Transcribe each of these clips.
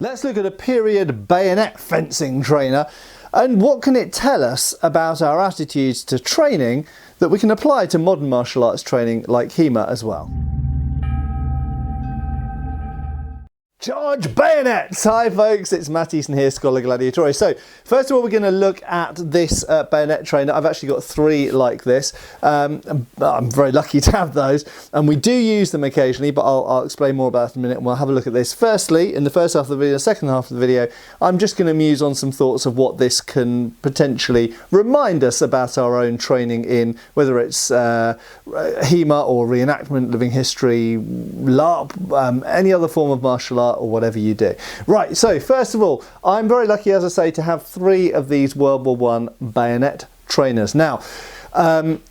Let's look at a period bayonet fencing trainer and what can it tell us about our attitudes to training that we can apply to modern martial arts training like HEMA as well. Charge bayonets! Hi folks, it's Matt Easton here, Schola Gladiatoria. So, first of all we're going to look at this bayonet trainer. I've actually got 3 like this. I'm very lucky to have those, and we do use them occasionally, but I'll explain more about it in a minute and we'll have a look at this. Firstly, in the first half of the video, second half of the video, I'm just going to muse on some thoughts of what this can potentially remind us about our own training in, whether it's HEMA or reenactment, living history, LARP, any other form of martial art, or whatever you do. Right, so first of all, I'm very lucky, as I say, to have 3 of these World War I bayonet trainers. Now,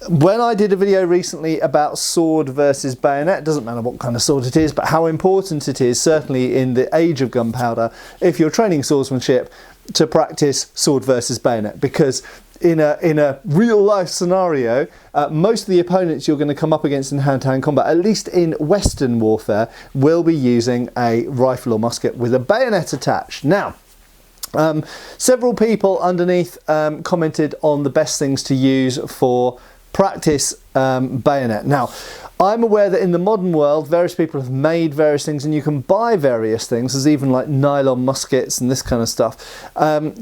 when I did a video recently about sword versus bayonet, doesn't matter what kind of sword it is, but how important it is, certainly in the age of gunpowder, if you're training swordsmanship, to practice sword versus bayonet, because in a real life scenario, most of the opponents you're going to come up against in hand-to-hand combat, at least in Western warfare, will be using a rifle or musket with a bayonet attached. Now, several people underneath commented on the best things to use for practice bayonet. Now, I'm aware that in the modern world, various people have made various things and you can buy various things. There's even like nylon muskets and this kind of stuff.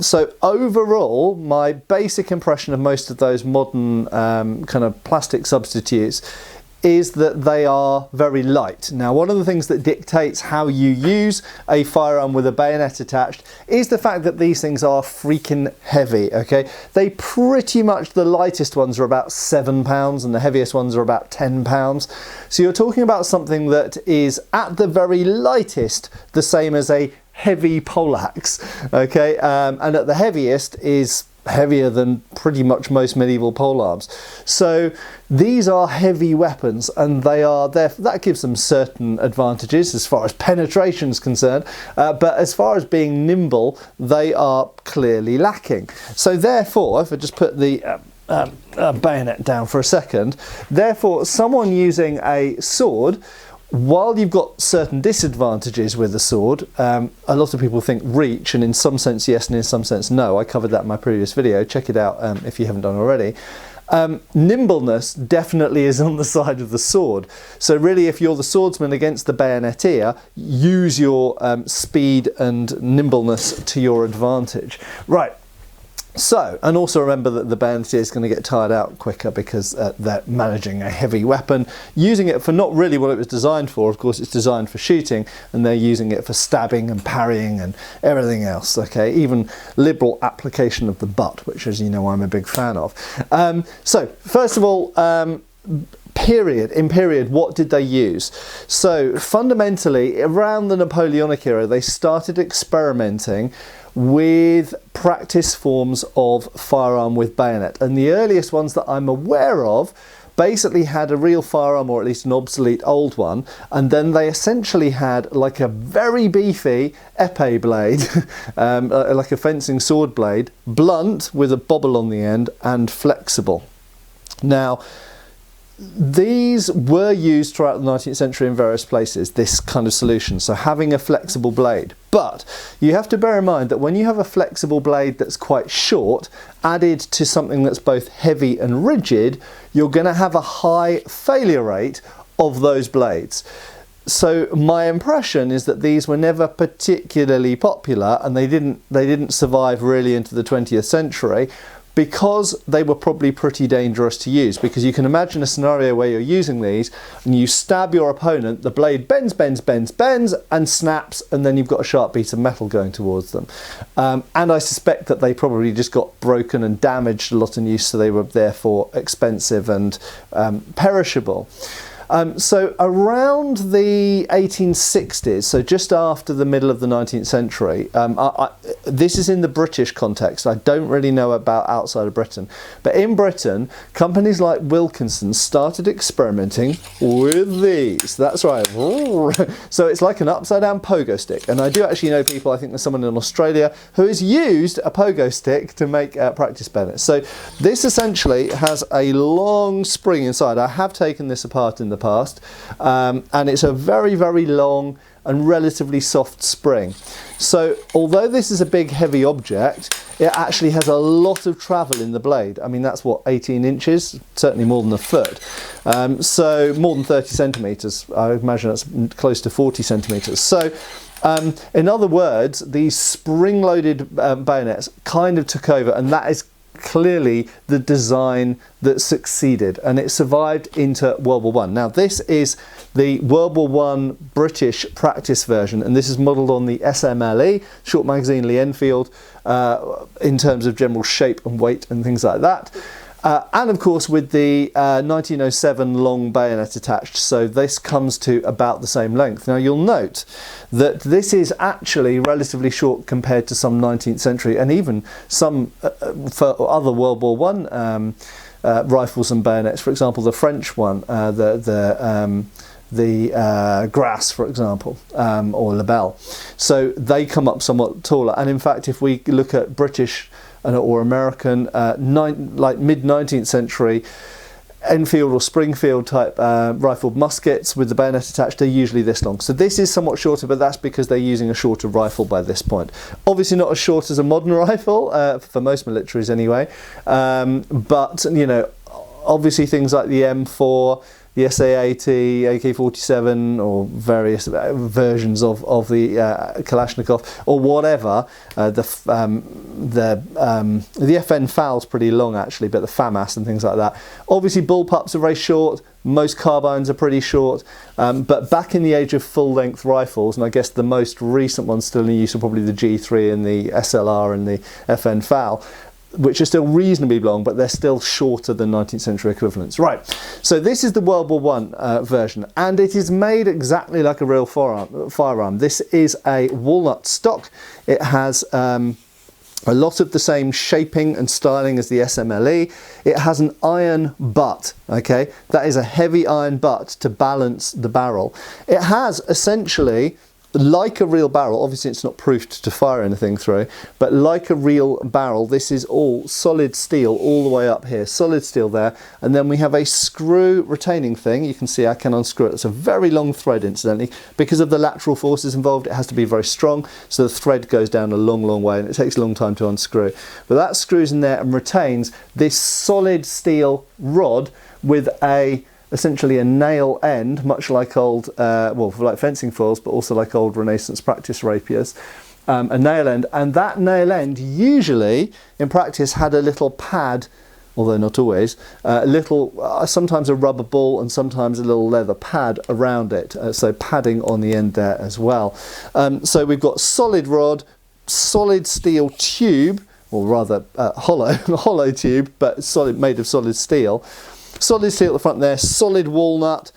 So overall, my basic impression of most of those modern kind of plastic substitutes is that they are very light. Now, one of the things that dictates how you use a firearm with a bayonet attached is the fact that these things are freaking heavy, okay? They pretty much, the lightest ones are about 7 pounds and the heaviest ones are about 10 pounds. So you're talking about something that is at the very lightest the same as a heavy poleaxe, okay? And at the heaviest is heavier than pretty much most medieval polearms. So these are heavy weapons and they are there. That gives them certain advantages as far as penetration is concerned, but as far as being nimble, they are clearly lacking. So therefore, if I just put the bayonet down for a second, therefore someone using a sword, while you've got certain disadvantages with the sword, a lot of people think reach, and in some sense yes and in some sense no. I covered that in my previous video, check it out if you haven't done already. Nimbleness definitely is on the side of the sword. So really, if you're the swordsman against the bayoneteer, use your speed and nimbleness to your advantage. Right. So, and also remember that the bayonet is going to get tired out quicker because they're managing a heavy weapon, using it for not really what it was designed for. Of course, it's designed for shooting, and they're using it for stabbing and parrying and everything else, okay? Even liberal application of the butt, which, as you know, I'm a big fan of. So, first of all, in period, what did they use? So, fundamentally, around the Napoleonic era, they started experimenting with practice forms of firearm with bayonet, and the earliest ones that I'm aware of basically had a real firearm, or at least an obsolete old one, and then they essentially had like a very beefy épée blade, like a fencing sword blade, blunt with a bobble on the end and flexible. Now, these were used throughout the 19th century in various places, this kind of solution, so having a flexible blade. But you have to bear in mind that when you have a flexible blade that's quite short, added to something that's both heavy and rigid, you're going to have a high failure rate of those blades. So my impression is that these were never particularly popular, and they didn't survive really into the 20th century, because they were probably pretty dangerous to use. Because you can imagine a scenario where you're using these and you stab your opponent, the blade bends and snaps, and then you've got a sharp piece of metal going towards them. And I suspect that they probably just got broken and damaged a lot in use, so they were therefore expensive and perishable. So around the 1860s, so just after the middle of the 19th century, this is in the British context, I don't really know about outside of Britain, but in Britain, companies like Wilkinson started experimenting with these. That's right. So it's like an upside down pogo stick, and I do actually know people, I think there's someone in Australia who has used a pogo stick to make practice bayonets. So this essentially has a long spring inside. I have taken this apart in the past, and it's a very, very long and relatively soft spring. So although this is a big heavy object, it actually has a lot of travel in the blade. I mean, that's what, 18 inches, certainly more than a foot. So more than 30 centimetres, I imagine that's close to 40 centimetres. So in other words, these spring-loaded bayonets kind of took over, and that is clearly the design that succeeded, and it survived into World War I. Now this is the World War I British practice version, and this is modelled on the SMLE, short magazine Lee Enfield, in terms of general shape and weight and things like that. And of course with the 1907 long bayonet attached, so this comes to about the same length. Now you'll note that this is actually relatively short compared to some 19th century and even some for other World War I rifles and bayonets. For example, the French one, the Grass, for example, or Lebel. So they come up somewhat taller, and in fact if we look at British or American, like mid-19th century Enfield or Springfield type rifled muskets with the bayonet attached, they're usually this long. So this is somewhat shorter, but that's because they're using a shorter rifle by this point. Obviously not as short as a modern rifle, for most militaries anyway, but you know, obviously things like the M4, the SA-80, AK-47, or various versions of the Kalashnikov, or whatever. The FN FAL's pretty long actually, but the FAMAS and things like that. Obviously bullpups are very short, most carbines are pretty short, but back in the age of full-length rifles, and I guess the most recent ones still in use are probably the G3 and the SLR and the FN FAL, which are still reasonably long, but they're still shorter than 19th century equivalents. Right, so this is the World War I version, and it is made exactly like a real firearm. This is a walnut stock. It has a lot of the same shaping and styling as the SMLE. It has an iron butt, okay? That is a heavy iron butt to balance the barrel. It has essentially, like a real barrel, obviously it's not proofed to fire anything through, but like a real barrel, this is all solid steel all the way up here, solid steel there, and then we have a screw retaining thing. You can see I can unscrew it. It's a very long thread, incidentally. Because of the lateral forces involved, it has to be very strong, so the thread goes down a long, long way, and it takes a long time to unscrew. But that screws in there and retains this solid steel rod with essentially a nail end, much like old, well, like fencing foils, but also like old Renaissance practice rapiers, a nail end. And that nail end usually, in practice, had a little pad, although not always, sometimes a rubber ball and sometimes a little leather pad around it, so padding on the end there as well. So we've got solid rod, solid steel tube, or rather hollow tube, but solid, made of solid steel. Solid steel at the front there, solid walnut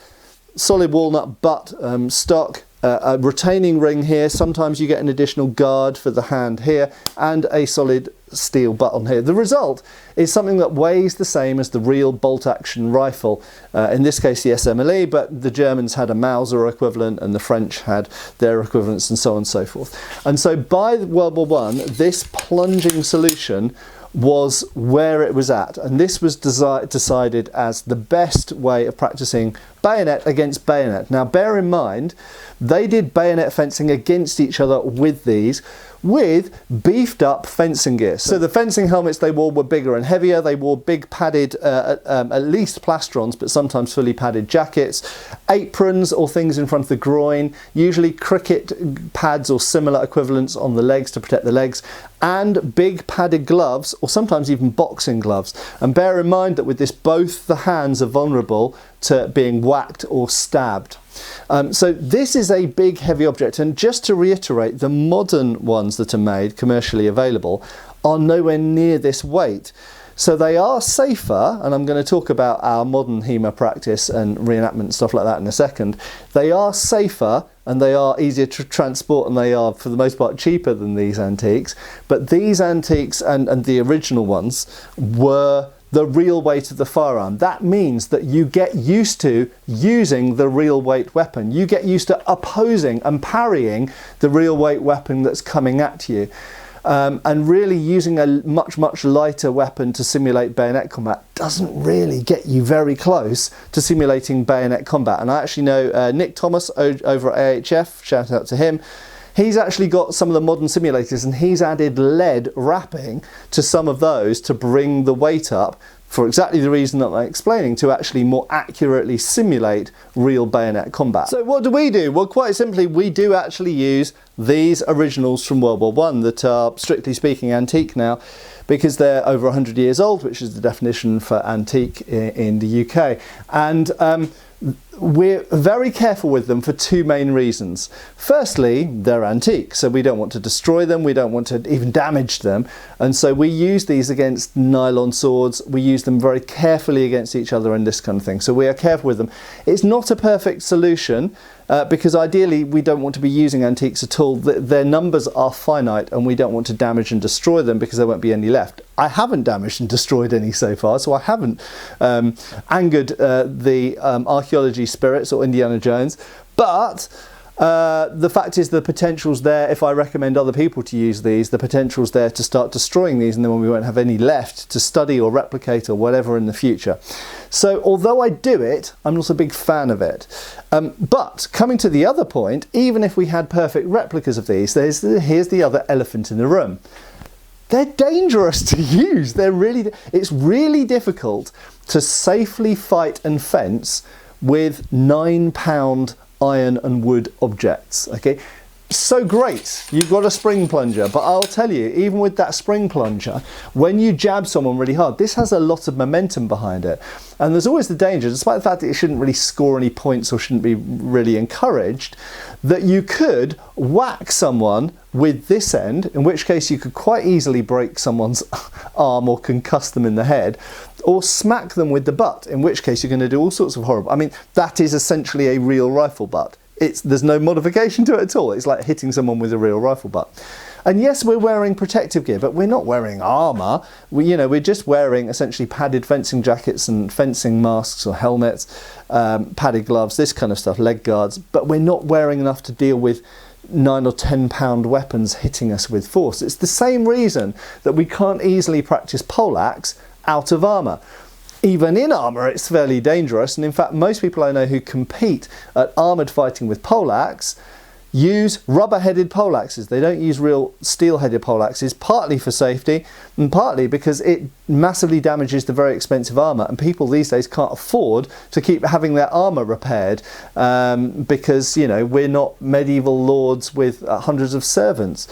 butt stock, a retaining ring here. Sometimes you get an additional guard for the hand here, and a solid steel butt on here. The result is something that weighs the same as the real bolt-action rifle, in this case the SMLE, but the Germans had a Mauser equivalent and the French had their equivalents, and so on and so forth. And so by World War I, this plunging solution was where it was at, and this was decided as the best way of practicing bayonet against bayonet. Now bear in mind, they did bayonet fencing against each other with these, with beefed up fencing gear. So the fencing helmets they wore were bigger and heavier. They wore big padded, at least plastrons, but sometimes fully padded jackets, aprons or things in front of the groin, usually cricket pads or similar equivalents on the legs to protect the legs, and big padded gloves, or sometimes even boxing gloves. And bear in mind that with this, both the hands are vulnerable to being whacked or stabbed. So this is a big heavy object, and just to reiterate, the modern ones that are made commercially available are nowhere near this weight. So they are safer, and I'm going to talk about our modern HEMA practice and reenactment and stuff like that in a second. They are safer and they are easier to transport, and they are for the most part cheaper than these antiques. But these antiques and the original ones were the real weight of the firearm. That means that you get used to using the real weight weapon. You get used to opposing and parrying the real weight weapon that's coming at you. And really using a much lighter weapon to simulate bayonet combat doesn't really get you very close to simulating bayonet combat. And I actually know Nick Thomas over at AHF, shout out to him. He's actually got some of the modern simulators and he's added lead wrapping to some of those to bring the weight up for exactly the reason that I'm explaining, to actually more accurately simulate real bayonet combat. So what do? Well, quite simply, we do actually use these originals from World War I that are, strictly speaking, antique now, because they're over 100 years old, which is the definition for antique in the UK. And we're very careful with them for two main reasons. Firstly, they're antique, so we don't want to destroy them, we don't want to even damage them, and so we use these against nylon swords. We use them very carefully against each other and this kind of thing, so we are careful with them. It's not a perfect solution, because ideally we don't want to be using antiques at all. Their numbers are finite and we don't want to damage and destroy them because there won't be any left. I haven't damaged and destroyed any so far, so I haven't angered the archaeology spirits or Indiana Jones, but the fact is the potential's there. If I recommend other people to use these, the potential's there to start destroying these, and then we won't have any left to study or replicate or whatever in the future. So although I do it, I'm not a big fan of it. But coming to the other point, even if we had perfect replicas of these, here's the other elephant in the room. They're dangerous to use. It's really difficult to safely fight and fence with 9-pound iron and wood objects. Okay, so great, you've got a spring plunger, but I'll tell you, even with that spring plunger, when you jab someone really hard, this has a lot of momentum behind it, and there's always the danger, despite the fact that it shouldn't really score any points or shouldn't be really encouraged, that you could whack someone with this end, in which case you could quite easily break someone's arm or concuss them in the head, or smack them with the butt, in which case you're going to do all sorts of horrible. I mean, that is essentially a real rifle butt. There's no modification to it at all. It's like hitting someone with a real rifle butt. And yes, we're wearing protective gear, but we're not wearing armour. We're just wearing essentially padded fencing jackets and fencing masks or helmets, padded gloves, this kind of stuff, leg guards, but we're not wearing enough to deal with 9 or 10-pound weapons hitting us with force. It's the same reason that we can't easily practice poleaxe out of armour. Even in armour, it's fairly dangerous, and in fact most people I know who compete at armoured fighting with poleaxe use rubber-headed poleaxes. They don't use real steel-headed poleaxes, partly for safety and partly because it massively damages the very expensive armour, and people these days can't afford to keep having their armour repaired because, we're not medieval lords with hundreds of servants.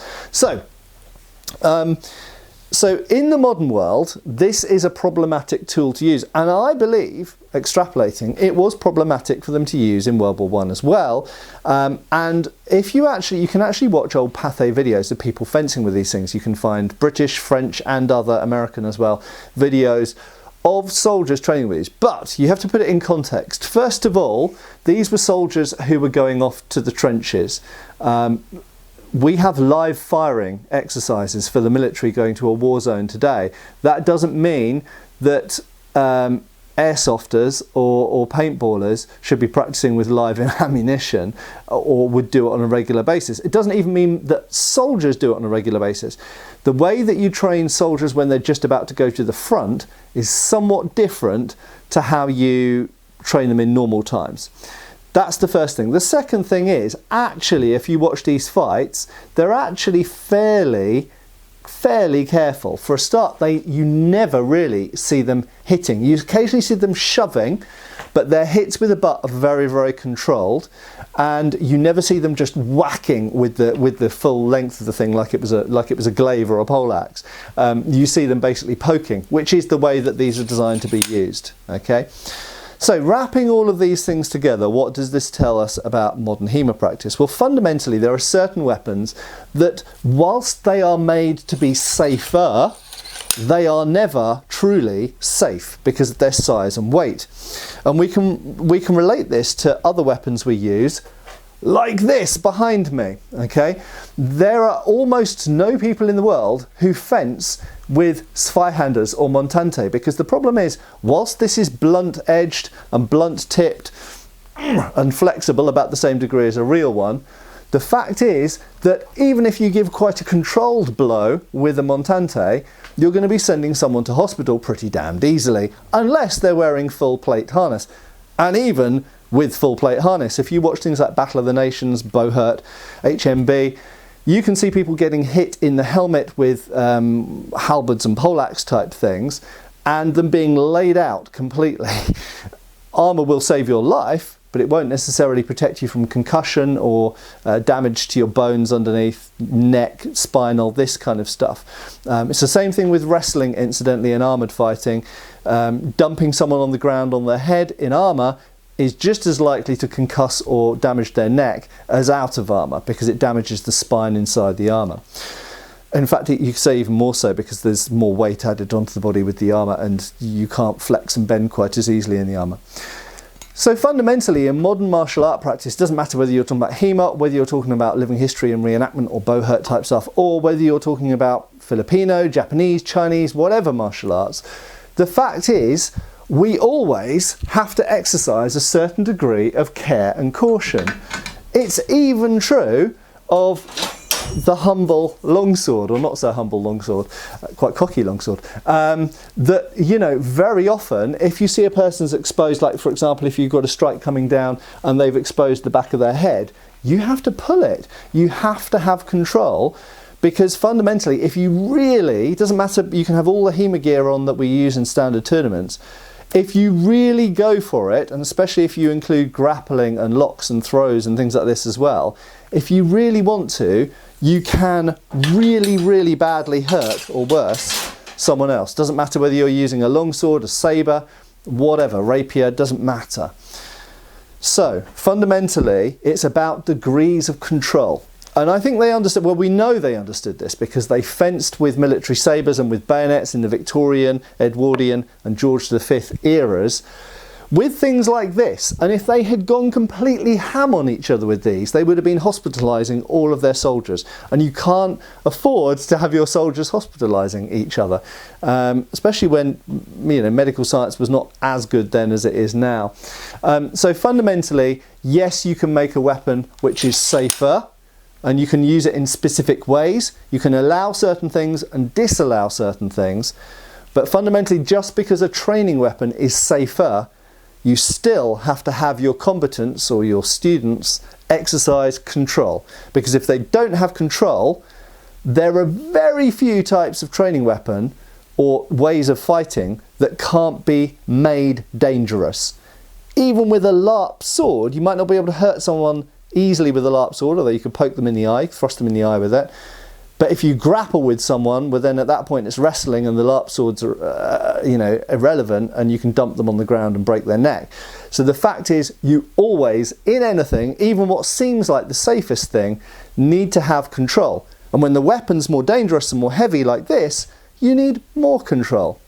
So in the modern world, this is a problematic tool to use, and I believe, extrapolating, it was problematic for them to use in World War I as well. And if you can actually watch old Pathé videos of people fencing with these things. You can find British, French, and other American as well videos of soldiers training with these. But you have to put it in context. First of all, these were soldiers who were going off to the trenches. We have live firing exercises for the military going to a war zone today. That doesn't mean that airsofters or paintballers should be practicing with live ammunition or would do it on a regular basis. It doesn't even mean that soldiers do it on a regular basis. The way that you train soldiers when they're just about to go to the front is somewhat different to how you train them in normal times. That's the first thing. The second thing is, actually, if you watch these fights, they're actually fairly careful. For a start, you never really see them hitting. You occasionally see them shoving, but their hits with the butt are very, very controlled, and you never see them just whacking with the full length of the thing like it was a glaive or a poleaxe. You see them basically poking, which is the way that these are designed to be used. Okay. So wrapping all of these things together, what does this tell us about modern HEMA practice? Well, fundamentally, there are certain weapons that, whilst they are made to be safer, they are never truly safe because of their size and weight. And we can relate this to other weapons we use, like this behind me, okay? There are almost no people in the world who fence with Zweihanders or Montante, because the problem is, whilst this is blunt-edged and blunt-tipped and flexible about the same degree as a real one, The fact is that even if you give quite a controlled blow with a montante, you're going to be sending someone to hospital pretty damned easily, unless they're wearing full plate harness. And even with full plate harness, if you watch things like Battle of the Nations, Bohurt, HMB, you can see people getting hit in the helmet with halberds and poleaxe type things, and them being laid out completely. Armour will save your life, but it won't necessarily protect you from concussion or damage to your bones underneath, neck, spinal, this kind of stuff. It's the same thing with wrestling, incidentally, in armoured fighting. Dumping someone on the ground on their head in armour is just as likely to concuss or damage their neck as out of armour, because it damages the spine inside the armour. In fact, you could say even more so, because there's more weight added onto the body with the armour and you can't flex and bend quite as easily in the armour. So fundamentally, in modern martial art practice, it doesn't matter whether you're talking about HEMA, whether you're talking about living history and reenactment or Bohurt type stuff, or whether you're talking about Filipino, Japanese, Chinese, whatever martial arts, the fact is we always have to exercise a certain degree of care and caution. It's even true of the humble longsword, or not so humble longsword, quite cocky longsword, that, you know, very often if you see a person's exposed, like for example if you've got a strike coming down and they've exposed the back of their head, you have to pull it. You have to have control, because fundamentally if you really, it doesn't matter, you can have all the HEMA gear on that we use in standard tournaments, if you really go for it, and especially if you include grappling and locks and throws and things like this as well, if you really want to, you can really, really badly hurt, or worse, someone else. Doesn't matter whether you're using a longsword, a sabre, whatever, rapier, doesn't matter. So fundamentally, it's about degrees of control. And I think they understood, well, we know they understood this because they fenced with military sabres and with bayonets in the Victorian, Edwardian and George V eras with things like this. And if they had gone completely ham on each other with these, they would have been hospitalising all of their soldiers. And you can't afford to have your soldiers hospitalising each other, especially when, you know, medical science was not as good then as it is now. So fundamentally, yes, you can make a weapon which is safer, and you can use it in specific ways. You can allow certain things and disallow certain things. But fundamentally, just because a training weapon is safer, you still have to have your combatants or your students exercise control. Because if they don't have control, there are very few types of training weapon or ways of fighting that can't be made dangerous. Even with a larp sword, you might not be able to hurt someone easily with a larp sword, although you could poke them in the eye, thrust them in the eye with it. But if you grapple with someone, well then at that point it's wrestling and the larp swords are you know, irrelevant, and you can dump them on the ground and break their neck. So the fact is, you always, in anything, even what seems like the safest thing, need to have control. And when the weapon's more dangerous and more heavy like this, you need more control.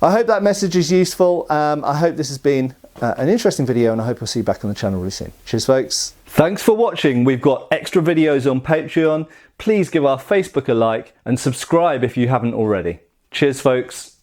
I hope that message is useful. I hope this has been an interesting video, and I hope I'll see you back on the channel really soon. Cheers, folks. Thanks for watching. We've got extra videos on Patreon. Please give our Facebook a like and subscribe if you haven't already. Cheers, folks.